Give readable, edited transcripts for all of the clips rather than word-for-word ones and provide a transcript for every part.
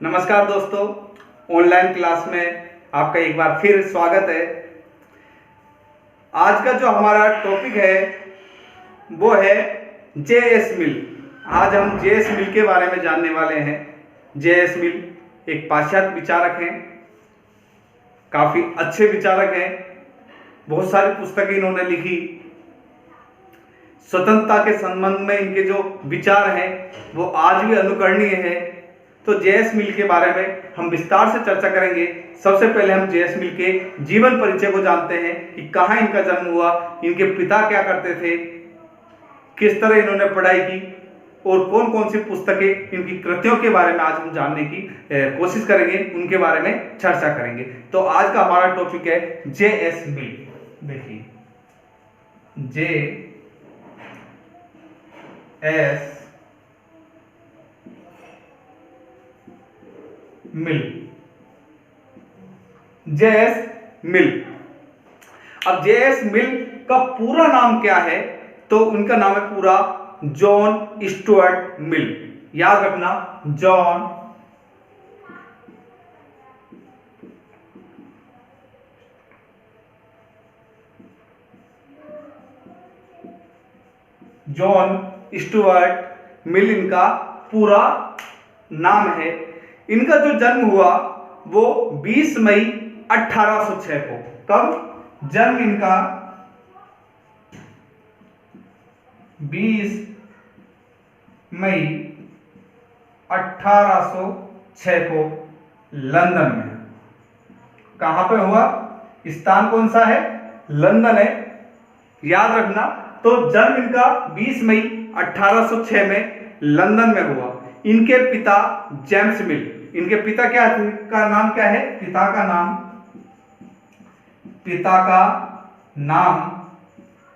नमस्कार दोस्तों, online class में आपका एक बार फिर स्वागत है। आज का जो हमारा टॉपिक है वो है जे.एस. मिल। आज हम जे.एस. मिल के बारे में जानने वाले हैं। जे.एस. मिल एक पाश्चात्य विचारक हैं, काफ़ी अच्छे विचारक हैं। बहुत सारी पुस्तकें इन्होंने लिखी। स्वतंत्रता के संबंध में इनके जो विचार हैं वो आज भी अनुकरणीय है। तो जे.एस. मिल के बारे में हम विस्तार से चर्चा करेंगे। सबसे पहले हम जे.एस. मिल के जीवन परिचय को जानते हैं कि कहाँ इनका जन्म हुआ, इनके पिता क्या करते थे, किस तरह इन्होंने पढ़ाई की और कौन कौन सी पुस्तकें, इनकी कृतियों के बारे में आज हम जानने की कोशिश करेंगे, उनके बारे में चर्चा करेंगे। तो आज का हमारा टॉपिक है जे.एस. मिल। देखिए, जे.एस. मिल। जे.एस. मिल। अब जे.एस. मिल का पूरा नाम क्या है? तो उनका नाम है पूरा जॉन स्टुअर्ट मिल। याद रखना, जॉन स्टुअर्ट मिल इनका पूरा नाम है। इनका जो जन्म हुआ वो 20 मई 1806 को। कब जन्म इनका? 20 मई 1806 को लंदन में। कहां पे हुआ? स्थान कौन सा है? लंदन है। याद रखना। तो जन्म इनका 20 मई 1806 में लंदन में हुआ। इनके पिता जेम्स मिल। इनके पिता का नाम क्या है? पिता का नाम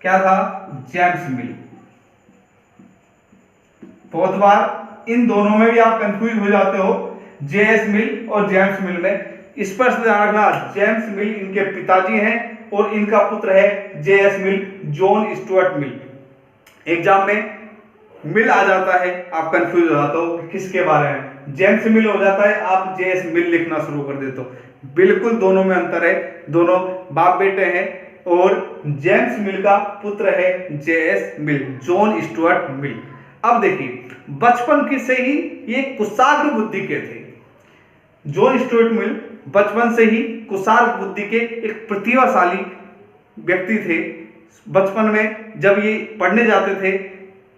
क्या था? जेम्स मिल। बहुत बार इन दोनों में भी आप कंफ्यूज हो जाते हो, जे.एस. मिल और जेम्स मिल में। स्पष्ट ध्यान रखना, जेम्स मिल इनके पिताजी हैं और इनका पुत्र है जे.एस. मिल, जॉन स्टुअर्ट मिल। एग्जाम में मिल आ जाता है, आप कंफ्यूज हो जाते हो किसके बारे में। जेम्स मिल हो जाता है, आप जे.एस. मिल लिखना शुरू कर देते हो। बिल्कुल दोनों में अंतर है, दोनों बाप बेटे हैं। और जेम्स मिल का पुत्र है जे.एस. मिल, जॉन स्टुअर्ट मिल। अब देखिए, बचपन की से ही ये कुशाग्र बुद्धि के थे। जॉन स्टुअर्ट मिल बचपन से ही कुशाग्र बुद्धि के एक प्रतिभाशाली व्यक्ति थे। बचपन में जब ये पढ़ने जाते थे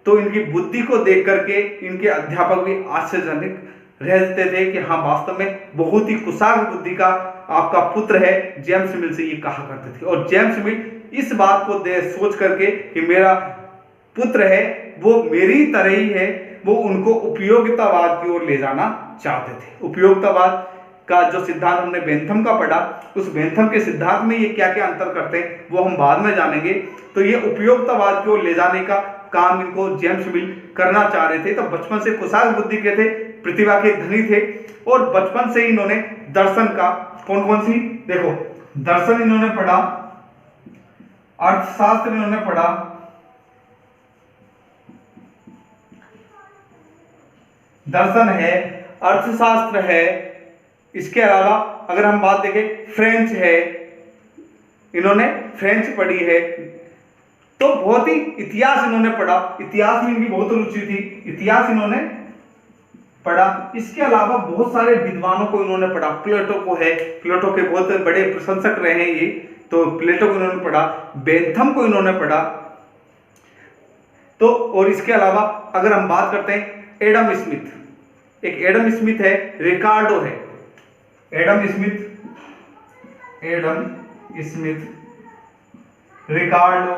तो इनकी बुद्धि को देख करके इनके अध्यापक भी आश्चर्यजनक रहते थे कि हाँ, वास्तव में बहुत ही कुशाग्र बुद्धि का आपका पुत्र है जेम्स मिल, से ये कहा करते थे। और जेम्स मिल इस बात को सोच करके कि मेरा पुत्र है वो मेरी तरह ही है, वो उनको उपयोगितावाद की ओर ले जाना चाहते थे। उपयोगितावाद का जो सिद्धांत हमने बेंथम का पढ़ा, उस बेंथम के सिद्धांत में ये क्या क्या अंतर करते हैं वो हम बाद में जानेंगे। तो ये उपयोगितावाद की ओर ले जाने का काम इनको जेम्स मिल करना चाह रहे थे। तो बचपन से कुशाग्र बुद्धि के थे, प्रतिभा के धनी थे। और बचपन से इन्होंने दर्शन का कौन सी, देखो, दर्शन इन्होंने पढ़ा, अर्थशास्त्र इन्होंने पढ़ा, दर्शन है, अर्थशास्त्र है। इसके अलावा अगर हम बात देखें, फ्रेंच है, इन्होंने फ्रेंच पढ़ी है। तो बहुत ही इतिहास इन्होंने पढ़ा, इतिहास में इनकी बहुत रुचि थी, इतिहास इन्होंने पढ़ा। इसके अलावा बहुत सारे विद्वानों को इन्होंने पढ़ा। प्लेटो को है, प्लेटो के बहुत बड़े प्रशंसक रहे हैं ये, तो प्लेटो को इन्होंने पढ़ा, बेंथम को इन्होंने पढ़ा। तो और इसके अलावा अगर हम बात करते हैं एडम स्मिथ, एक एडम स्मिथ है, रिकार्डो है, एडम स्मिथ, रिकार्डो।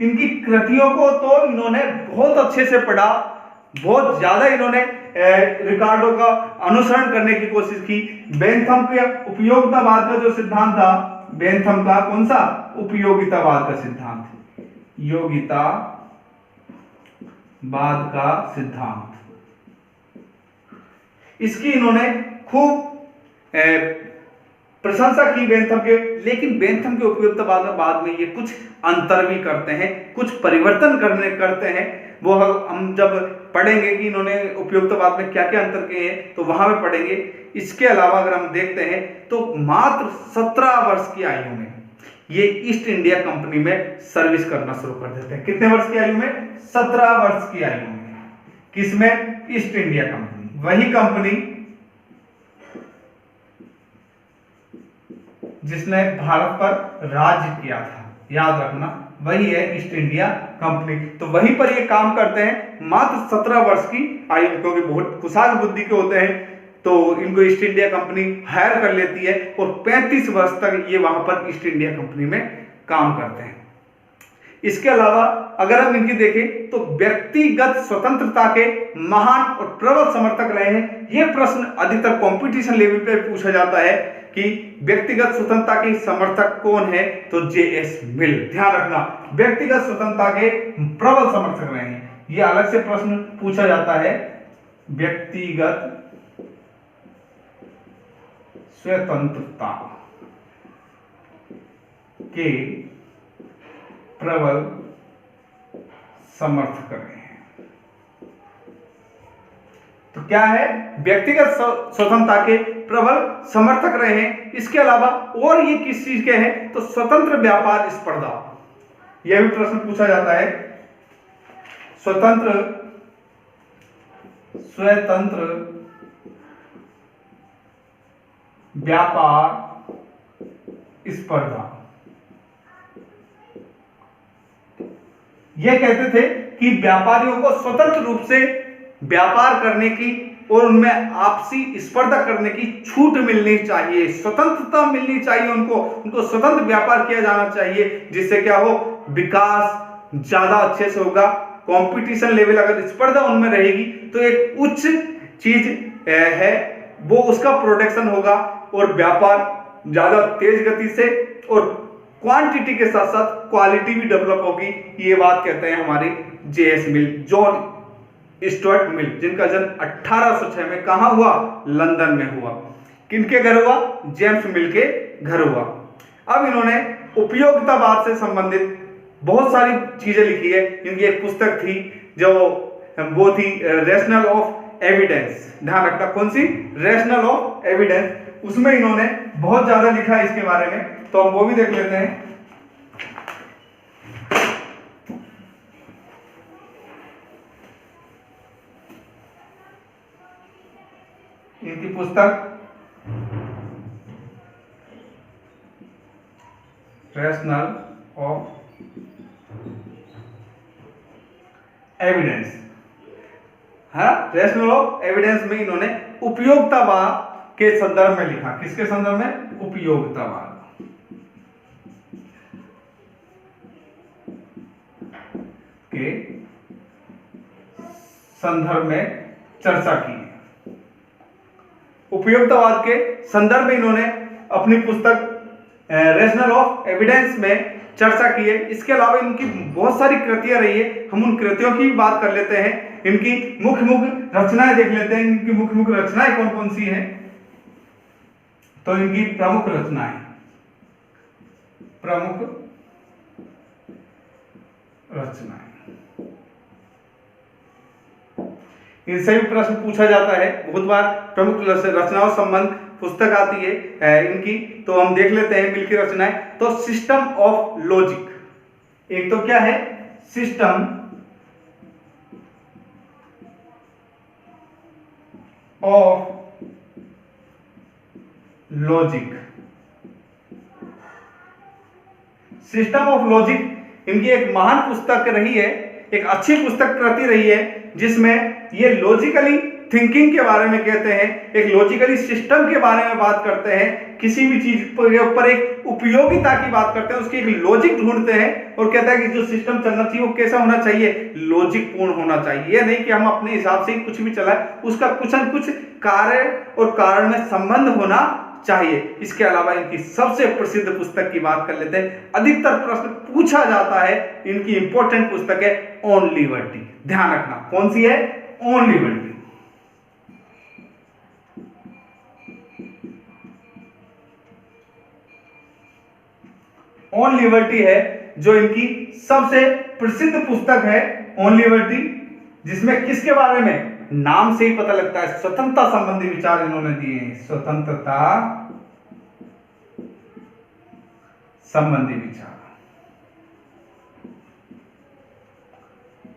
इनकी कृतियों को तो इन्होंने बहुत अच्छे से पढ़ा, बहुत ज्यादा इन्होंने रिकार्डो का अनुसरण करने की कोशिश की। बेंथम के उपयोगितावाद का जो सिद्धांत था, बेंथम का कौन सा? उपयोगितावाद का सिद्धांत, योगितावाद का सिद्धांत, इसकी इन्होंने खूब प्रशंसा की बेंथम के। लेकिन बेंथम के उपयोगितावाद में बाद में ये कुछ अंतर भी करते हैं, कुछ परिवर्तन करते हैं। वो हम जब पढ़ेंगे कि इन्होंने उपयोगितावाद में क्या क्या अंतर किए हैं, तो वहां पे पढ़ेंगे। इसके अलावा अगर हम देखते हैं तो मात्र 17 वर्ष की आयु में ये ईस्ट इंडिया कंपनी में सर्विस करना शुरू कर देते हैं। कितने वर्ष की आयु में? 17 वर्ष की आयु में। किसमें? East India company. वही कंपनी जिसने भारत पर राज्य किया था, याद रखना, वही है ईस्ट इंडिया कंपनी। तो वहीं पर ये काम करते हैं मात्र 17 वर्ष की आयु, क्योंकि बहुत कुशाग्र बुद्धि के होते हैं तो इनको ईस्ट इंडिया कंपनी हायर कर लेती है और 35 वर्ष तक ये वहां पर ईस्ट इंडिया कंपनी में काम करते हैं। इसके अलावा अगर हम इनकी देखें तो व्यक्तिगत स्वतंत्रता के महान और प्रबल समर्थक रहे हैं। यह प्रश्न अधिकतर कंपटीशन लेवल पे पूछा जाता है कि व्यक्तिगत स्वतंत्रता के समर्थक कौन है, तो जेएस मिल। ध्यान रखना, व्यक्तिगत स्वतंत्रता के प्रबल समर्थक रहे हैं। यह अलग से प्रश्न पूछा जाता है, व्यक्तिगत स्वतंत्रता के प्रबल समर्थक रहे हैं। तो क्या है? व्यक्तिगत स्वतंत्रता के प्रबल समर्थक रहे हैं। इसके अलावा और ये किस चीज के हैं, तो स्वतंत्र व्यापार स्पर्धा, यह भी प्रश्न पूछा जाता है। स्वतंत्र व्यापार स्पर्धा, यह कहते थे कि व्यापारियों को स्वतंत्र रूप से व्यापार करने की और उनमें आपसी स्पर्धा करने की छूट मिलनी चाहिए, स्वतंत्रता मिलनी चाहिए उनको स्वतंत्र व्यापार किया जाना चाहिए, जिससे क्या हो, विकास ज्यादा अच्छे से होगा। कंपटीशन लेवल अगर स्पर्धा उनमें रहेगी तो एक उच्च चीज है वो उसका प्रोडक्शन होगा और व्यापार ज्यादा तेज गति से और क्वांटिटी के साथ साथ क्वालिटी भी डेवलप होगी। ये बात कहते हैं हमारे जेएस मिल, जॉन स्टुअर्ट मिल, जिनका जन्म 1806 में कहां हुआ? लंदन में हुआ। किनके घर हुआ? जेम्स मिल के घर हुआ। अब इन्होंने उपयोगितावाद से संबंधित बहुत सारी चीजें लिखी है। इनकी एक पुस्तक थी जो वो थी रेशनल ऑफ एविडेंस। ध्यान रखना, कौन सी? Rational of evidence. उसमें इन्होंने बहुत ज्यादा लिखा है इसके बारे में, तो हम वो भी देख लेते हैं। इनकी पुस्तक रेशनल ऑफ एविडेंस, हाँ, रेशनल ऑफ एविडेंस में इन्होंने उपयोगितावाद के संदर्भ में लिखा। किसके संदर्भ में? उपयोगितावाद के संदर्भ में चर्चा की। उपयोगितावाद के संदर्भ में इन्होंने अपनी पुस्तक रेशनल ऑफ एविडेंस में चर्चा की है। इसके अलावा इनकी बहुत सारी कृतियां रही है, हम उन कृतियों की बात कर लेते हैं। इनकी मुख्य रचनाएं देख लेते हैं। इनकी मुख्य रचनाएं कौन कौन सी हैं, तो इनकी प्रमुख रचनाएं, इनसे भी प्रश्न पूछा जाता है बहुत बार। प्रमुख रचनाओं संबंध पुस्तक आती है इनकी, तो हम देख लेते हैं मिल की रचनाएं। तो सिस्टम ऑफ लॉजिक, एक तो क्या है? System of logic. System of logic इनकी एक महान पुस्तक रही है, एक अच्छी पुस्तक कृति रही है, जिसमें ये लॉजिकली थिंकिंग के बारे में कहते हैं, एक लॉजिकली सिस्टम के बारे में बात करते हैं, किसी भी चीज के ऊपर एक उपयोगिता की बात करते हैं, उसकी एक लॉजिक ढूंढते हैं और कहता है कि जो सिस्टम चलना चाहिए वो कैसा होना चाहिए? लॉजिक पूर्ण होना चाहिए। ये नहीं कि हम अपने हिसाब से ही कुछ भी चलाएं, उसका कुछ न कुछ कार्य और कारण में संबंध होना चाहिए। इसके अलावा इनकी सबसे प्रसिद्ध पुस्तक की बात कर लेते हैं, अधिकतर प्रश्न पूछा जाता है, इनकी इंपॉर्टेंट पुस्तक है ऑन लिबर्टी। ध्यान रखना, कौन सी है? On liberty. ऑन लिबर्टी है जो इनकी सबसे प्रसिद्ध पुस्तक है, ऑन लिबर्टी। जिसमें किसके बारे में, नाम से ही पता लगता है, स्वतंत्रता संबंधी विचार इन्होंने दिए हैं, स्वतंत्रता संबंधी विचार।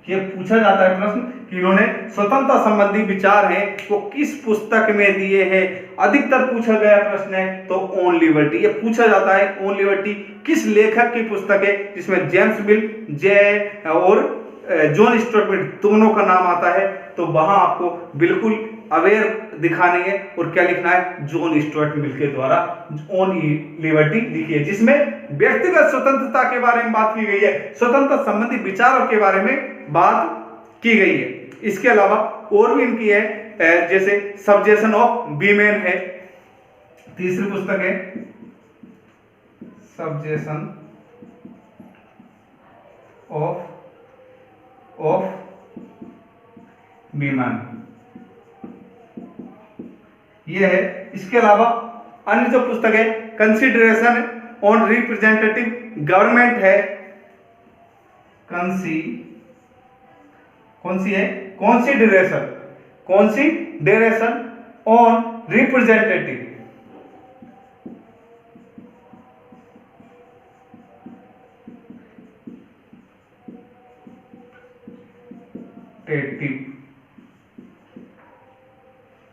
ये पूछा जाता है प्रश्न कि इन्होंने स्वतंत्रता संबंधी विचार हैं वो किस पुस्तक में दिए हैं। अधिकतर पूछा गया प्रश्न है तो ऑन लिबर्टी, ये पूछा जाता है ऑन लिबर्टी किस लेखक की पुस्तक है, जिसमें जेम्स मिल और जॉन स्टुअर्ट मिल दोनों का नाम आता है। तो वहां आपको बिल्कुल अवेयर दिखानी है और क्या लिखना है, जॉन स्टुअर्ट मिल के द्वारा ऑन लिबर्टी लिखी है, जिसमें व्यक्तिगत स्वतंत्रता के बारे में बात की गई है, स्वतंत्रता संबंधी विचारों के बारे में बात की गई है। इसके अलावा और भी इनकी है, जैसे सब्जेक्शन ऑफ वीमेन है, तीसरी पुस्तक है सब्जेक्शन ऑफ वीमेन, ये है। इसके अलावा अन्य जो पुस्तक है कंसिडरेशन ऑन रिप्रेजेंटेटिव गवर्नमेंट है, कौन सी है, consideration on representative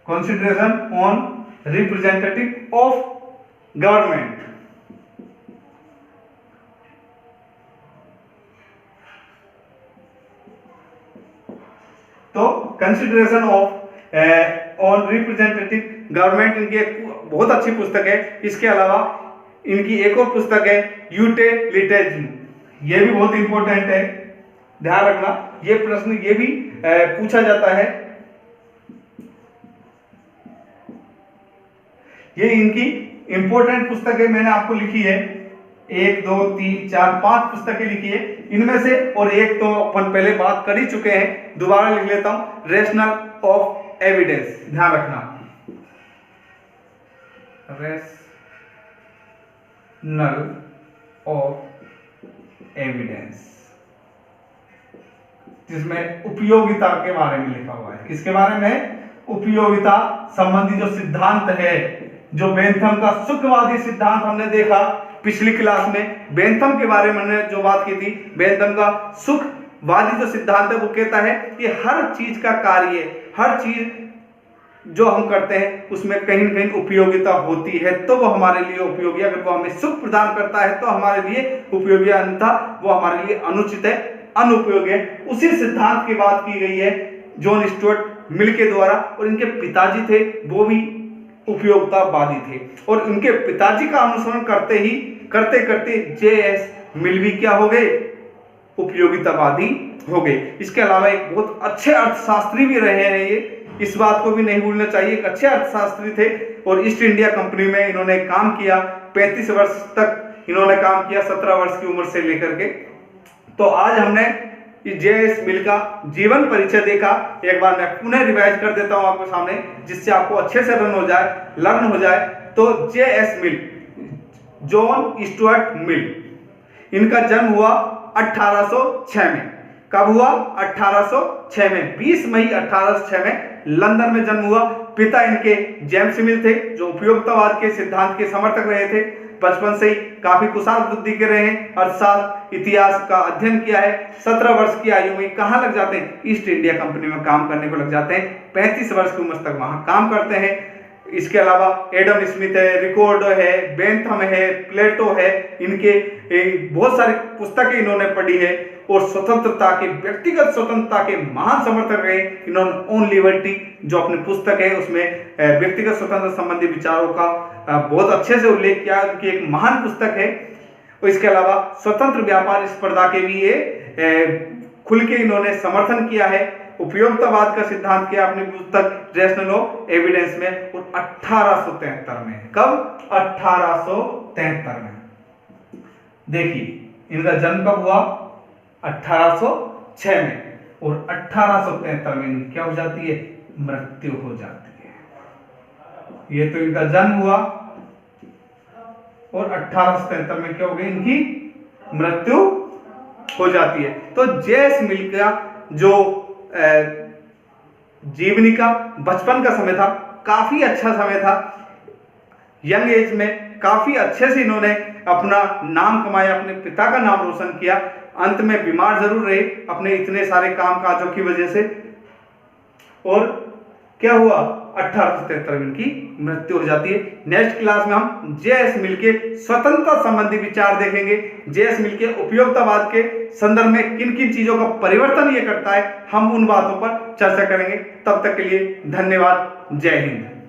consideration on representative of government। तो कंसिडरेशन ऑन रिप्रेजेंटेटिव गवर्नमेंट इनकी एक बहुत अच्छी पुस्तक है। इसके अलावा इनकी एक और पुस्तक है यूटिलिटेरिज्म, ये भी बहुत इंपॉर्टेंट है, ध्यान रखना ये प्रश्न ये भी पूछा जाता है। ये इनकी इंपॉर्टेंट पुस्तक है, मैंने आपको लिखी है 1 2 3 4 5 पुस्तकें लिखी है, इनमें से और एक तो अपन पहले बात कर ही चुके हैं, दोबारा लिख लेता हूं, रेशनल ऑफ एविडेंस, ध्यान रखना रेशनल ऑफ एविडेंस, जिसमें उपयोगिता के बारे में लिखा हुआ है। किसके बारे में, उपयोगिता संबंधी जो सिद्धांत है, जो बेंथम का सुखवादी सिद्धांत हमने देखा पिछली क्लास में, बेंथम के बारे में हमने जो बात की थी, बेंथम का सुखवादी जो सिद्धांत है वो कहता है कि हर चीज का कार्य, हर चीज जो हम करते हैं उसमें कहीं न कहीं उपयोगिता होती है तो वो हमारे लिए उपयोगी, अगर वो हमें सुख प्रदान करता है तो हमारे लिए उपयोगी, अन्यथा वो हमारे लिए अनुचित है, अनुपयोगी है। उसी सिद्धांत की बात की गई है जॉन स्टुअर्ट मिल के द्वारा, और इनके पिताजी थे वो भी उपयोगितावादी थे, और इनके पिताजी का अनुसरण करते करते जे.एस. मिल भी क्या हो गए, उपयोगितावादी हो गए। इसके अलावा एक बहुत अच्छे अर्थशास्त्री भी रहे हैं ये, इस बात को भी नहीं भूलना चाहिए, एक अच्छे अर्थशास्त्री थे और ईस्ट इंडिया कंपनी में इन्होंने काम किया, 35 वर्ष तक इन्होंने काम किया, 17 वर्ष की उम्र से लेकर के। तो आज हमने जे.एस. मिल का जीवन परिचय देखा, एक बार मैं पुनः रिवाइज कर देता हूं आपके सामने, जिससे आपको अच्छे से लर्न हो जाए। तो जे.एस. मिल, जॉन स्टुअर्ट मिल, इनका जन्म हुआ 1806 में। कब हुआ, 1806 में, 20 मई 1806 में लंदन में जन्म हुआ। पिता इनके जेम्स मिल थे जो उपयोगितावाद के सिद्धांत के समर्थक रहे थे, बचपन से ही काफी कुशाल बुद्धि के रहे हैं, अर्थशास्त्र इतिहास का अध्ययन किया है। 17 वर्ष की आयु में कहां लग जाते हैं, ईस्ट इंडिया कंपनी में काम करने को लग जाते हैं, 35 वर्ष की उम्र तक वहां काम करते हैं। इसके अलावा एडम स्मिथ है, रिकॉर्डो है, बेंथम है, प्लेटो है, इनके बहुत सारी पुस्तकें इन्होंने पढ़ी है और स्वतंत्रता के, व्यक्तिगत स्वतंत्रता के महान समर्थक रहे। इन्होंने ऑन लिबर्टी जो अपनी पुस्तक है उसमें व्यक्तिगत स्वतंत्रता संबंधी विचारों का बहुत अच्छे से उल्लेख किया, उनकी एक महान पुस्तक है। और इसके अलावा स्वतंत्र व्यापार स्पर्धा के भी ये खुल के इन्होंने समर्थन किया है। उपयोगितावाद का सिद्धांत किया अपनी पुस्तक रेशनल ऑफ एविडेंस में, और 1873 में, कब, 1873 में। देखिए इनका जन्म कब हुआ, 1806 में, और 1873 में इनकी क्या हो जाती है, मृत्यु हो जाती है। ये तो इनका जन्म हुआ और 1873 में क्या हो गई, इनकी मृत्यु हो जाती है। तो जे.एस. मिल का जो जीवनी का बचपन का समय था, काफी अच्छा समय था। यंग एज में काफी अच्छे से इन्होंने अपना नाम कमाया, अपने पिता का नाम रोशन किया। अंत में बीमार जरूर रहे अपने इतने सारे काम काजों की वजह से, और क्या हुआ, 1873 में इनकी मृत्यु हो जाती है। नेक्स्ट क्लास में हम जे.एस. मिल के स्वतंत्रता संबंधी विचार देखेंगे। जे.एस. मिल के उपयोगितावाद के संदर्भ में किन किन चीजों का परिवर्तन ये करता है, हम उन बातों पर चर्चा करेंगे। तब तक के लिए धन्यवाद। जय हिंद।